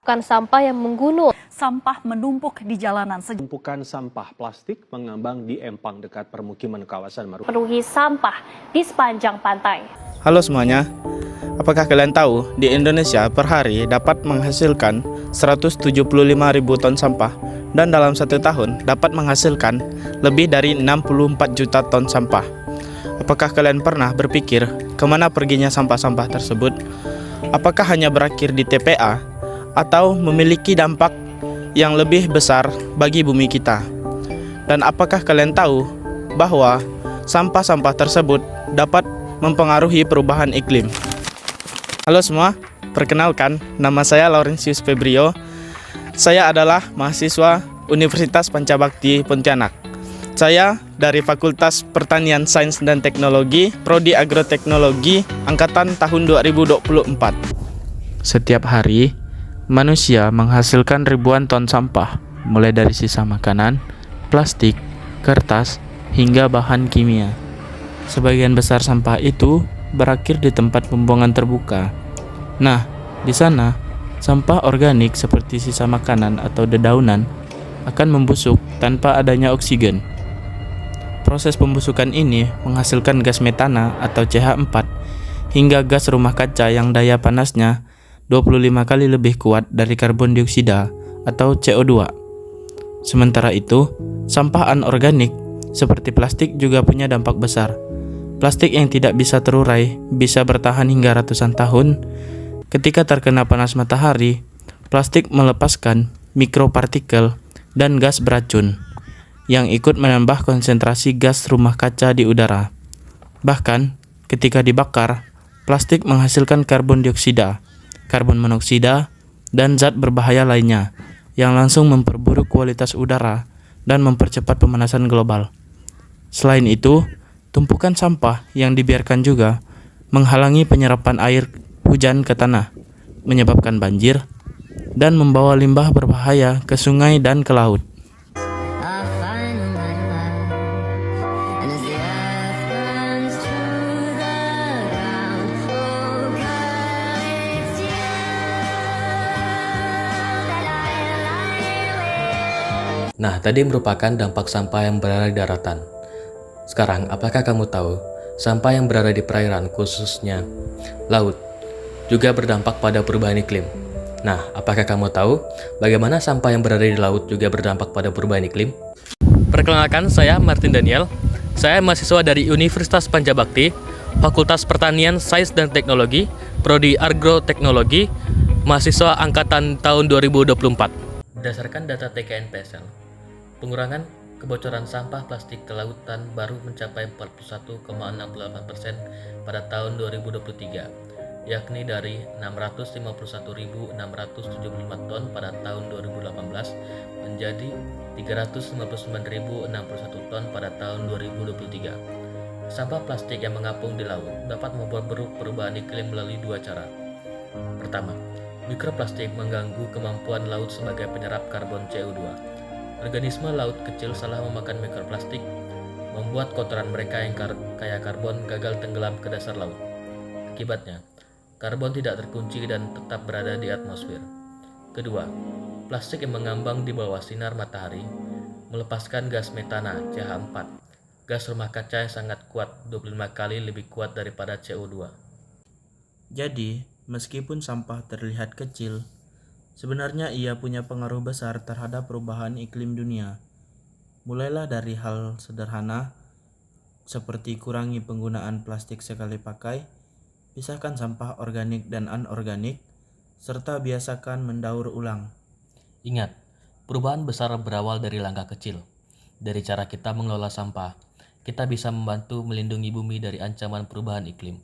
Bukan sampah yang menggunung. Sampah menumpuk di jalanan. Tumpukan sampah plastik mengambang di empang dekat permukiman kawasan Marunda. Penuhi sampah di sepanjang pantai. Halo semuanya, apakah kalian tahu di Indonesia per hari dapat menghasilkan 175.000 ton sampah dan dalam 1 tahun dapat menghasilkan lebih dari 64 juta ton sampah. Apakah kalian pernah berpikir kemana perginya sampah-sampah tersebut? Apakah hanya berakhir di TPA atau memiliki dampak yang lebih besar bagi bumi kita? Dan apakah kalian tahu bahwa sampah-sampah tersebut dapat mempengaruhi perubahan iklim? Halo semua, perkenalkan, nama saya Laurentius Febrio. Saya adalah mahasiswa Universitas Pancabakti Pontianak. Saya dari Fakultas Pertanian Sains dan Teknologi, Prodi Agroteknologi, angkatan tahun 2024. Setiap hari, manusia menghasilkan ribuan ton sampah, mulai dari sisa makanan, plastik, kertas, hingga bahan kimia. Sebagian besar sampah itu berakhir di tempat pembuangan terbuka. Nah, di sana, sampah organik seperti sisa makanan atau dedaunan akan membusuk tanpa adanya oksigen. Proses pembusukan ini menghasilkan gas metana atau CH4 hingga gas rumah kaca yang daya panasnya 25 kali lebih kuat dari karbon dioksida atau CO2. Sementara itu, sampah anorganik seperti plastik juga punya dampak besar. Plastik yang tidak bisa terurai bisa bertahan hingga ratusan tahun. Ketika terkena panas matahari, plastik melepaskan mikropartikel dan gas beracun yang ikut menambah konsentrasi gas rumah kaca di udara. Bahkan, ketika dibakar, plastik menghasilkan karbon dioksida, karbon monoksida, dan zat berbahaya lainnya yang langsung memperburuk kualitas udara dan mempercepat pemanasan global. Selain itu, tumpukan sampah yang dibiarkan juga menghalangi penyerapan air hujan ke tanah, menyebabkan banjir, dan membawa limbah berbahaya ke sungai dan ke laut. Nah, tadi merupakan dampak sampah yang berada di daratan. Sekarang, apakah kamu tahu sampah yang berada di perairan, khususnya laut, juga berdampak pada perubahan iklim? Nah, apakah kamu tahu bagaimana sampah yang berada di laut juga berdampak pada perubahan iklim? Perkenalkan, saya Martin Daniel. Saya mahasiswa dari Universitas Pancabakti, Fakultas Pertanian Sains dan Teknologi, Prodi Agroteknologi, mahasiswa angkatan tahun 2024. Berdasarkan data TKN-PSL, pengurangan kebocoran sampah plastik ke lautan baru mencapai 41,68% pada tahun 2023, yakni dari 651.675 ton pada tahun 2018 menjadi 359.061 ton pada tahun 2023. Sampah plastik yang mengapung di laut dapat memperburuk perubahan iklim melalui 2 cara. Pertama, mikroplastik mengganggu kemampuan laut sebagai penyerap karbon CO2. Organisme laut kecil salah memakan mikroplastik, membuat kotoran mereka yang kaya karbon gagal tenggelam ke dasar laut. Akibatnya, karbon tidak terkunci dan tetap berada di atmosfer. Kedua, plastik yang mengambang di bawah sinar matahari melepaskan gas metana CH4, gas rumah kaca yang sangat kuat, 25 kali lebih kuat daripada CO2. Jadi, meskipun sampah terlihat kecil, sebenarnya ia punya pengaruh besar terhadap perubahan iklim dunia. Mulailah dari hal sederhana, seperti kurangi penggunaan plastik sekali pakai, pisahkan sampah organik dan anorganik, serta biasakan mendaur ulang. Ingat, perubahan besar berawal dari langkah kecil. Dari cara kita mengelola sampah, kita bisa membantu melindungi bumi dari ancaman perubahan iklim.